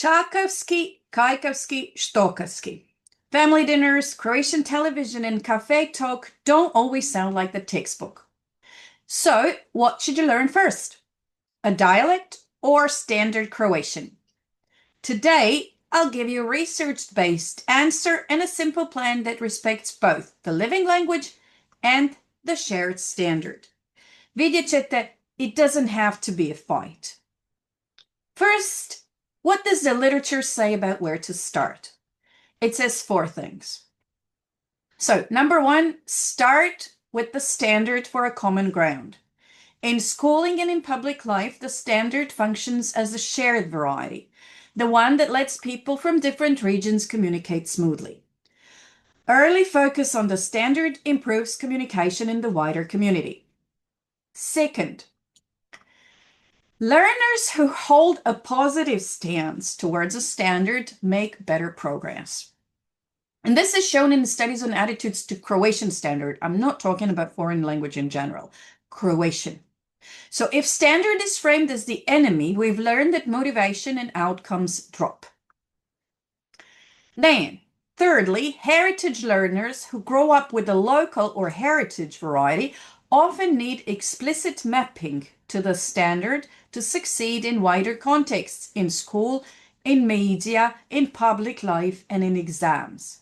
čakavski, kajkavski, štokavski. Family dinners, Croatian television, and cafe talk don't always sound like the textbook. So, what should you learn first? A dialect or Standard Croatian? Today, I'll give you a research-based answer and a simple plan that respects both the living language and the shared standard. Vidjet ćete, it doesn't have to be a fight. First, what does the literature say about where to start? It says 4 things. So, number 1, start with the standard for a common ground. In schooling and in public life, the standard functions as a shared variety, the one that lets people from different regions communicate smoothly. Early focus on the standard improves communication in the wider community. Second, learners who hold a positive stance towards a standard make better progress. And this is shown in the studies on attitudes to Croatian standard. I'm not talking about foreign language in general, Croatian. So if standard is framed as the enemy, we've learned that motivation and outcomes drop. Then, thirdly, heritage learners who grow up with a local or heritage variety often need explicit mapping to the standard to succeed in wider contexts, in school, in media, in public life, and in exams.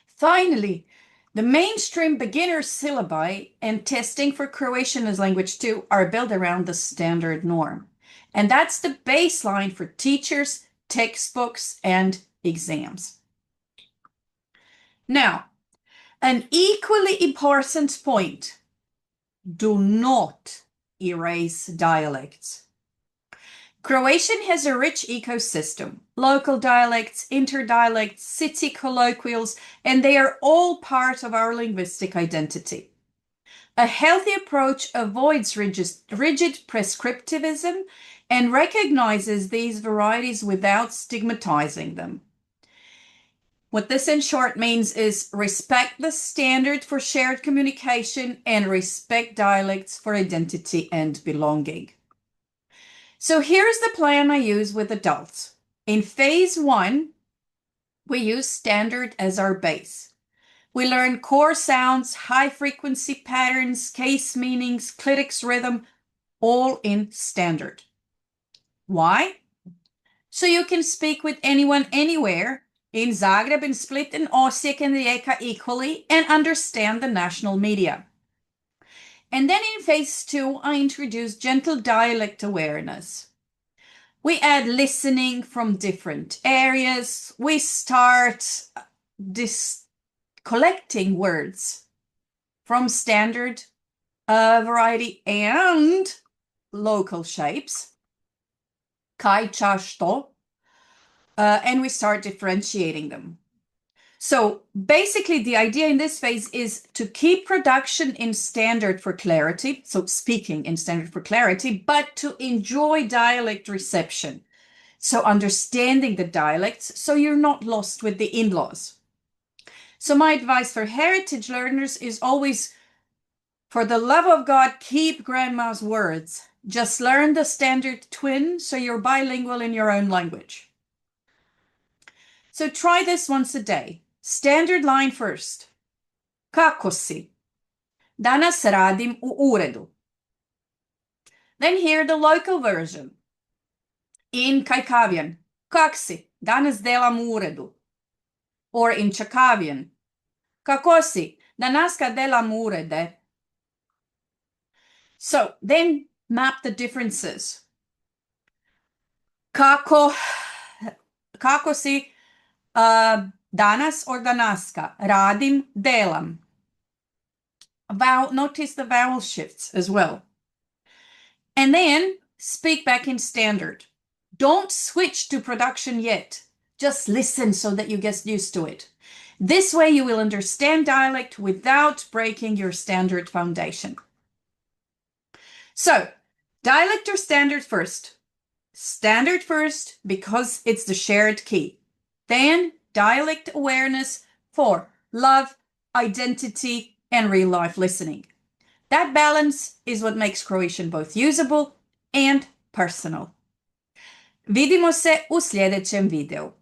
Finally, the mainstream beginner syllabi and testing for Croatian as language 2 are built around the standard norm. And that's the baseline for teachers, textbooks, and exams. Now, an equally important point: do not erase dialects. Croatian has a rich ecosystem, local dialects, interdialects, city colloquials, and they are all part of our linguistic identity. A healthy approach avoids rigid prescriptivism and recognizes these varieties without stigmatizing them. What this in short means is respect the standard for shared communication and respect dialects for identity and belonging. So here's the plan I use with adults. In phase 1, we use standard as our base. We learn core sounds, high frequency patterns, case meanings, clitics rhythm, all in standard. Why? So you can speak with anyone anywhere in Zagreb, in Split, in Osijek, and Rijeka equally and understand the national media. And then in phase 2, I introduce gentle dialect awareness. We add listening from different areas. We start collecting words from standard variety and local shapes. Kaj, and we start differentiating them. So basically the idea in this phase is to keep production in standard for clarity, so speaking in standard for clarity, but to enjoy dialect reception. So understanding the dialects so you're not lost with the in-laws. So my advice for heritage learners is always, for the love of God, keep grandma's words. Just learn the standard twin so you're bilingual in your own language. So try this once a day. Standard line first. Kako si? Danas radim u uredu. Then hear the local version. In Kajkavian. Kak si? Danas delam u uredu. Or in Čakavian. Kako si? Danaska delam u urede. So then map the differences. Kako si? Danas or danaska, radim, delam. Notice the vowel shifts as well. And then speak back in standard. Don't switch to production yet. Just listen so that you get used to it. This way you will understand dialect without breaking your standard foundation. So, dialect or standard first? Standard first because it's the shared key. Then dialect awareness for love, identity, and real-life listening. That balance is what makes Croatian both usable and personal. Vidimo se u sljedećem videu.